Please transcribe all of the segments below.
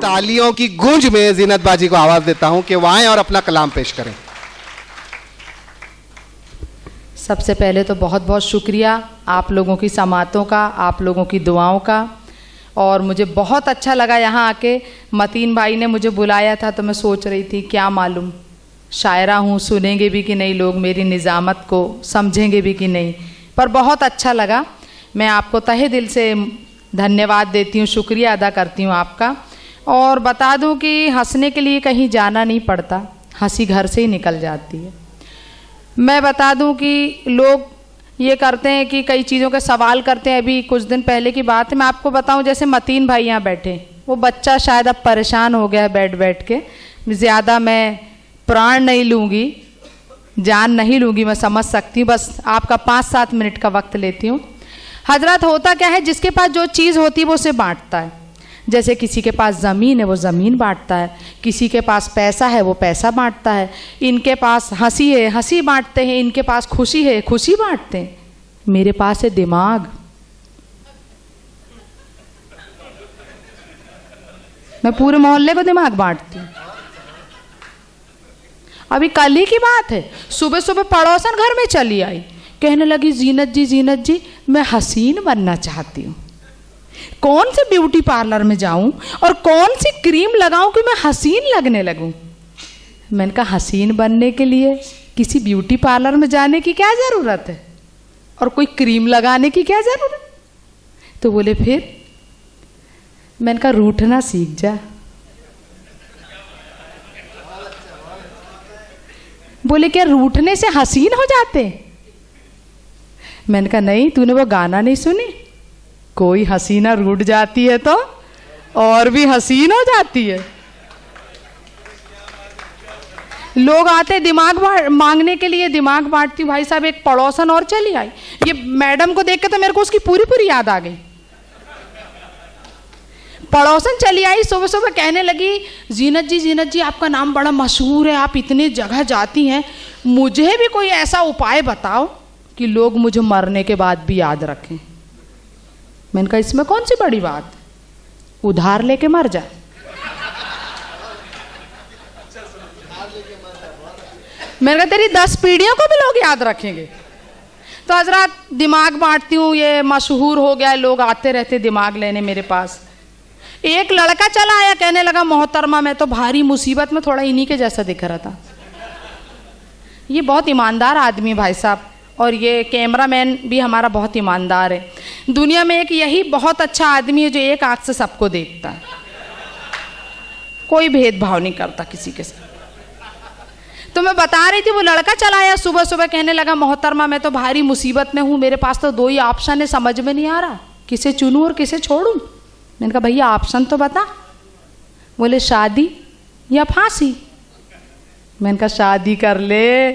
तालियों की गूंज में जीनत बाजी को आवाज देता हूं कि वो आएं और अपना कलाम पेश करें। सबसे पहले तो बहुत बहुत शुक्रिया आप लोगों की समातों का, आप लोगों की दुआओं का। और मुझे बहुत अच्छा लगा यहाँ आके। मतीन भाई ने मुझे बुलाया था तो मैं सोच रही थी क्या मालूम शायरा हूँ, सुनेंगे भी कि नहीं लोग, मेरी निज़ामत को समझेंगे भी कि नहीं, पर बहुत अच्छा लगा। मैं आपको तहे दिल से धन्यवाद देती हूँ, शुक्रिया अदा करती हूँ आपका। और बता दूँ कि हंसने के लिए कहीं जाना नहीं पड़ता, हंसी घर से ही निकल जाती है। मैं बता दूं कि लोग ये करते हैं कि कई चीज़ों के सवाल करते हैं। अभी कुछ दिन पहले की बात है, मैं आपको बताऊं, जैसे मतीन भाई यहाँ बैठे, वो बच्चा शायद अब परेशान हो गया है बैठ बैठ के। ज़्यादा मैं प्राण नहीं लूँगी, जान नहीं लूँगी, मैं समझ सकती हूँ, बस आपका 5-7 मिनट का वक्त लेती हूँ। हजरत होता क्या है, जिसके पास जो चीज़ होती है वो उसे बांटता है। जैसे किसी के पास ज़मीन है वो ज़मीन बांटता है, किसी के पास पैसा है वो पैसा बांटता है, इनके पास हंसी है हंसी बांटते हैं, इनके पास खुशी है खुशी बांटते हैं। मेरे पास है दिमाग, मैं पूरे मोहल्ले को दिमाग बांटती हूँ। अभी कल ही की बात है, सुबह सुबह पड़ोसन घर में चली आई, कहने लगी जीनत जी मैं हसीन बनना चाहती हूँ, कौन से ब्यूटी पार्लर में जाऊं और कौन सी क्रीम लगाऊं कि मैं हसीन लगने लगूं। मैंने कहा हसीन बनने के लिए किसी ब्यूटी पार्लर में जाने की क्या ज़रूरत है और कोई क्रीम लगाने की क्या ज़रूरत। तो बोले फिर, मैंने कहा रूठना सीख जा। बोले क्या रूठने से हसीन हो जाते। मैंने कहा नहीं, तूने वो गाना नहीं सुनी, कोई हसीना रूठ जाती है तो और भी हसीन हो जाती है। लोग आते दिमाग मांगने के लिए, दिमाग बांटती हूँ। भाई साहब एक पड़ोसन और चली आई, ये मैडम को देख के तो मेरे को उसकी पूरी पूरी याद आ गई। पड़ोसन चली आई, सुबह सुबह कहने लगी जीनत जी आपका नाम बड़ा मशहूर है, आप इतनी जगह जाती हैं, मुझे भी कोई ऐसा उपाय बताओ कि लोग मुझे मरने के बाद भी याद रखें। मैंने कहा इसमें कौन सी बड़ी बात, उधार लेके मर जा। मैंने कहा तेरी 10 पीढ़ियों को भी लोग याद रखेंगे। तो हजरत दिमाग बांटती हूँ, ये मशहूर हो गया, लोग आते रहते दिमाग लेने मेरे पास। एक लड़का चला आया, कहने लगा मोहतरमा मैं तो भारी मुसीबत में, थोड़ा इन्हीं के जैसा दिख रहा था। ये बहुत ईमानदार आदमी भाई साहब, और ये कैमरामैन भी हमारा बहुत ईमानदार है। दुनिया में एक यही बहुत अच्छा आदमी है जो एक आंख से सबको देखता है, कोई भेदभाव नहीं करता किसी के साथ। तो मैं बता रही थी, वो लड़का चला आया सुबह सुबह, कहने लगा मोहतरमा मैं तो भारी मुसीबत में हूँ, मेरे पास तो 2 ही ऑप्शन है, समझ में नहीं आ रहा किसे चुनूँ और किसे छोड़ूँ। मैंने कहा भैया ऑप्शन तो बता। बोले शादी या फांसी। मैंने कहा शादी कर ले,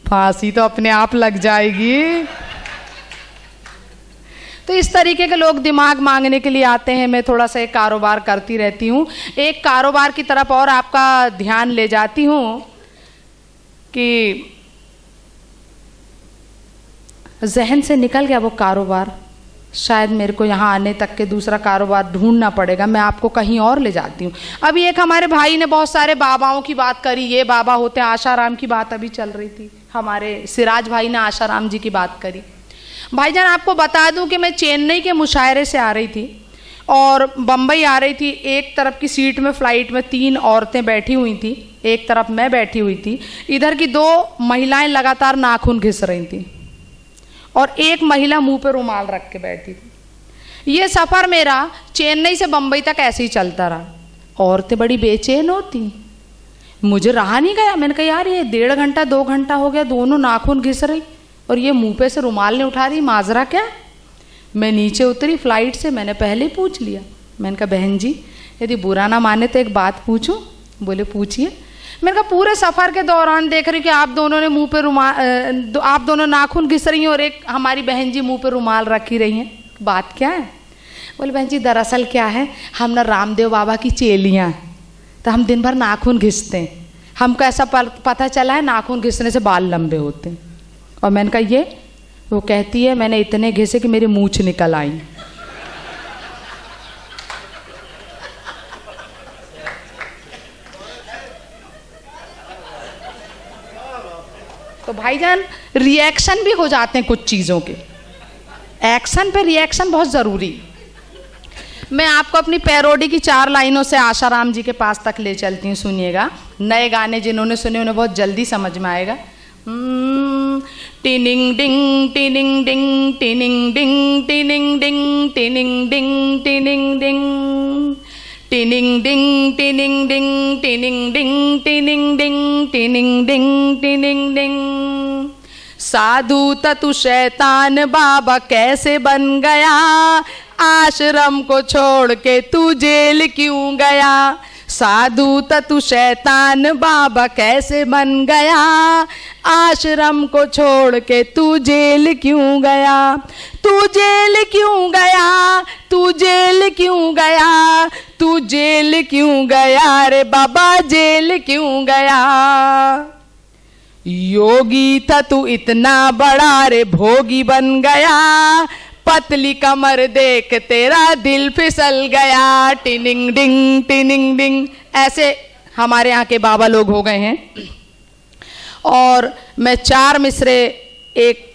फांसी तो अपने आप लग जाएगी। तो इस तरीके के लोग दिमाग मांगने के लिए आते हैं। मैं थोड़ा सा एक कारोबार करती रहती हूँ। एक कारोबार की तरफ और आपका ध्यान ले जाती हूँ कि जहन से निकल गया वो कारोबार, शायद मेरे को यहाँ आने तक के दूसरा कारोबार ढूंढना पड़ेगा। मैं आपको कहीं और ले जाती हूँ। अभी एक हमारे भाई ने बहुत सारे बाबाओं की बात करी, ये बाबा होते हैं, आशाराम की बात अभी चल रही थी, हमारे सिराज भाई ने आशाराम जी की बात करी। भाईजान आपको बता दूं कि मैं चेन्नई के मुशायरे से आ रही थी और बम्बई आ रही थी। एक तरफ की सीट में फ्लाइट में 3 औरतें बैठी हुई थी, एक तरफ मैं बैठी हुई थी। इधर की 2 महिलाएं लगातार नाखून घिस रही थी और एक महिला मुंह पे रुमाल रख के बैठी थी। ये सफ़र मेरा चेन्नई से बम्बई तक ऐसे ही चलता रहा। औरतें बड़ी बेचैन होती, मुझे रहा नहीं गया। मैंने कहा यार ये 1.5 घंटा 2 घंटा हो गया, दोनों नाखून घिस रही और ये मुंह पे से रुमाल नहीं उठा रही, माजरा क्या। मैं नीचे उतरी फ्लाइट से, मैंने पहले ही पूछ लिया। मैंने कहा बहन जी यदि बुरा ना माने तो एक बात पूछूं। बोले पूछिए। मैंने कहा पूरे सफ़र के दौरान देख रही कि आप दोनों ने मुंह पे रुमाल, आप दोनों नाखून घिस रही हैं और एक हमारी बहन जी मुंह पे रुमाल रखी रही हैं, बात क्या है। बोले बहन जी दरअसल क्या है, हम ना रामदेव बाबा की चेलियाँ, तो हम दिन भर नाखून घिसते हैं, हमको ऐसा पता चला है नाखून घिसने से बाल लंबे होते हैं। और मैंने कहा ये, वो कहती है मैंने इतने घिसे कि मेरी मूंछ निकल आई। तो भाईजान रिएक्शन भी हो जाते हैं कुछ चीज़ों के, एक्शन पे रिएक्शन बहुत ज़रूरी। मैं आपको अपनी पैरोडी की 4 लाइनों से आशाराम जी के पास तक ले चलती हूँ, सुनिएगा। नए गाने जिन्होंने सुने उन्हें बहुत जल्दी समझ में आएगा। टिनिंग डिंग टिनिंग डिंग टिनिंग डिंग टिनिंग डिंग टिनिंग डिंग टिनिंग डिंग टिनिंग डिंग टिनिंग डिंग टिनिंग डिंग टिनिंग डिंग टिनिंग डिंग टिनिंग डिंग। साधु ततु शैतान बाबा कैसे बन गया, आश्रम को छोड़ के तू जेल क्यों गया। साधु ततु शैतान बाबा कैसे बन गया, आश्रम को छोड़ के तू जेल क्यों गया। तू जेल क्यों गया, तू जेल क्यों गया, तू जेल क्यों गया रे बाबा, जेल क्यों गया। योगी था तू इतना बड़ा रे भोगी बन गया, पतली कमर देख तेरा दिल फिसल गया। टिनिंग डिंग टिनिंग डिंग। ऐसे हमारे यहाँ के बाबा लोग हो गए हैं। और मैं 4 मिसरे एक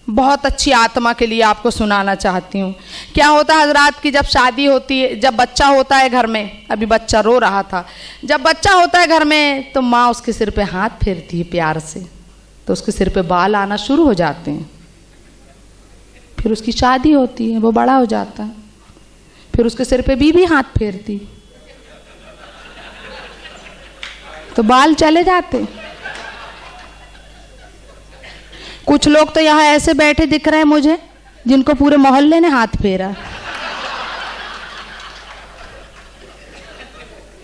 बहुत अच्छी आत्मा के लिए आपको सुनाना चाहती हूँ। क्या होता है हजरात की जब शादी होती है, जब बच्चा होता है घर में, अभी बच्चा रो रहा था, जब बच्चा होता है घर में तो माँ उसके सिर पे हाथ फेरती है प्यार से, तो उसके सिर पे बाल आना शुरू हो जाते हैं। फिर उसकी शादी होती है, वो बड़ा हो जाता है, फिर उसके सिर पे बीवी हाथ फेरती तो बाल चले जाते। कुछ लोग तो यहाँ ऐसे बैठे दिख रहे हैं मुझे जिनको पूरे मोहल्ले ने हाथ फेरा,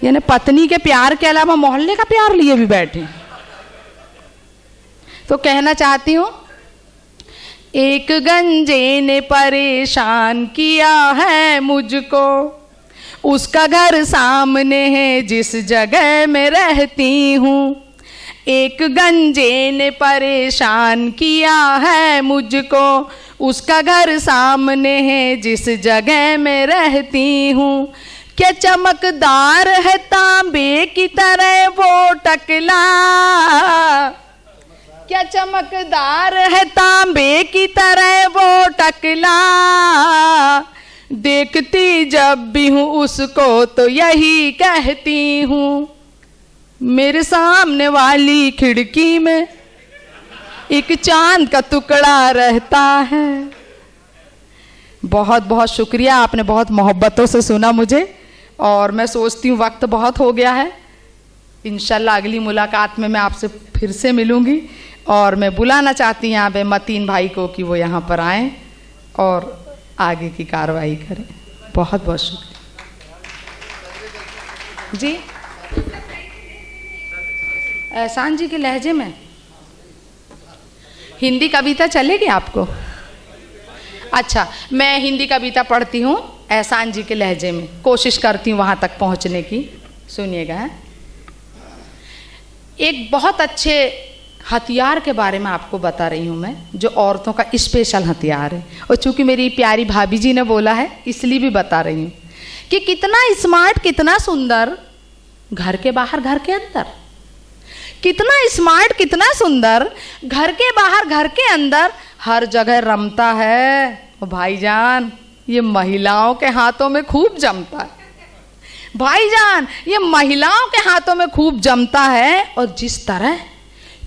यानी पत्नी के प्यार के अलावा मोहल्ले का प्यार लिए भी बैठे। तो कहना चाहती हूँ, एक गंजे ने परेशान किया है मुझको, उसका घर सामने है जिस जगह में रहती हूँ। एक गंजे ने परेशान किया है मुझको, उसका घर सामने है जिस जगह में रहती हूँ। क्या चमकदार है तांबे की तरह वो टकला, क्या चमकदार है तांबे की तरह वो टकला। देखती जब भी हूँ उसको तो यही कहती हूँ, मेरे सामने वाली खिड़की में एक चांद का टुकड़ा रहता है। बहुत बहुत शुक्रिया, आपने बहुत मोहब्बतों से सुना मुझे, और मैं सोचती हूँ वक्त बहुत हो गया है। इंशाल्लाह अगली मुलाकात में मैं आपसे फिर से मिलूँगी, और मैं बुलाना चाहती हूँ यहाँ पे मतीन भाई को कि वो यहाँ पर आएँ और आगे की कार्रवाई करें। बहुत बहुत शुक्रिया जी। एहसान जी के लहजे में हिंदी कविता चलेगी आपको? अच्छा, मैं हिंदी कविता पढ़ती हूँ एहसान जी के लहजे में, कोशिश करती हूँ वहाँ तक पहुँचने की। सुनिएगा, एक बहुत अच्छे हथियार के बारे में आपको बता रही हूँ मैं, जो औरतों का स्पेशल हथियार है। और चूँकि मेरी प्यारी भाभी जी ने बोला है इसलिए भी बता रही हूँ कि कितना स्मार्ट, कितना सुंदर घर के बाहर घर के अंदर, कितना स्मार्ट कितना सुंदर घर के बाहर घर के अंदर हर जगह रमता है। भाईजान ये महिलाओं के हाथों में खूब जमता है, भाईजान ये महिलाओं के हाथों में खूब जमता है। और जिस तरह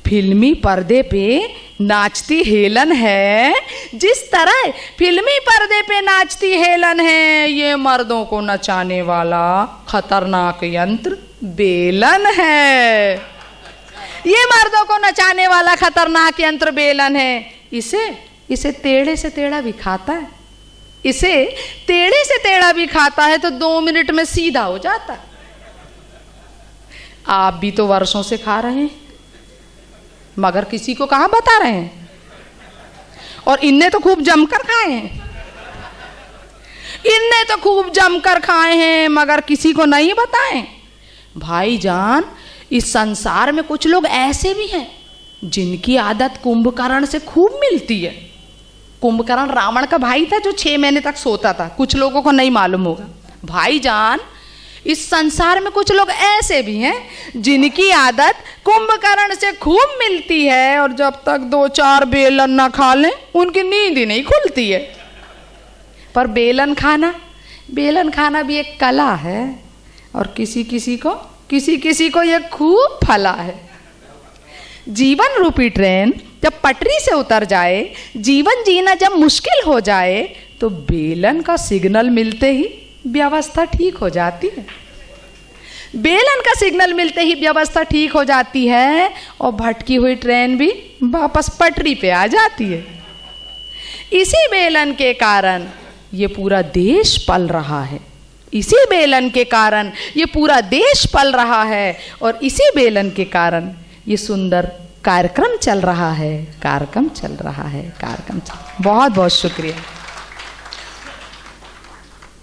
फिल्मी पर्दे पे नाचती हेलन है, जिस तरह फिल्मी पर्दे पे नाचती हेलन है, ये मर्दों को नचाने वाला खतरनाक यंत्र बेलन है। ये मर्दों को नचाने वाला खतरनाक यंत्र बेलन है। इसे टेढ़े से टेढ़ा भी खाता है, इसे टेढ़े से टेढ़ा भी खाता है तो 2 मिनट में सीधा हो जाता है। आप भी तो वर्षों से खा रहे हैं, मगर किसी को कहाँ बता रहे हैं। और इनने तो खूब जमकर खाए हैं, इनने तो खूब जमकर खाए हैं, मगर किसी को नहीं बताएं। भाईजान इस संसार में कुछ लोग ऐसे भी हैं जिनकी आदत कुंभकर्ण से खूब मिलती है। कुंभकर्ण रावण का भाई था जो 6 महीने तक सोता था, कुछ लोगों को नहीं मालूम होगा। भाईजान इस संसार में कुछ लोग ऐसे भी हैं जिनकी आदत कुंभकर्ण से खूब मिलती है और जब तक 2-4 बेलन ना खा लें उनकी नींद ही नहीं खुलती है। पर बेलन खाना भी एक कला है और किसी किसी को ये खूब फला है। जीवन रूपी ट्रेन जब पटरी से उतर जाए, जीवन जीना जब मुश्किल हो जाए, तो बेलन का सिग्नल मिलते ही व्यवस्था ठीक हो जाती है। बेलन का सिग्नल मिलते ही व्यवस्था ठीक हो जाती है और भटकी हुई ट्रेन भी वापस पटरी पे आ जाती है। इसी बेलन के कारण ये पूरा देश पल रहा है, इसी बेलन के कारण ये पूरा देश पल रहा है और इसी बेलन के कारण ये सुंदर कार्यक्रम चल रहा है। बहुत बहुत शुक्रिया।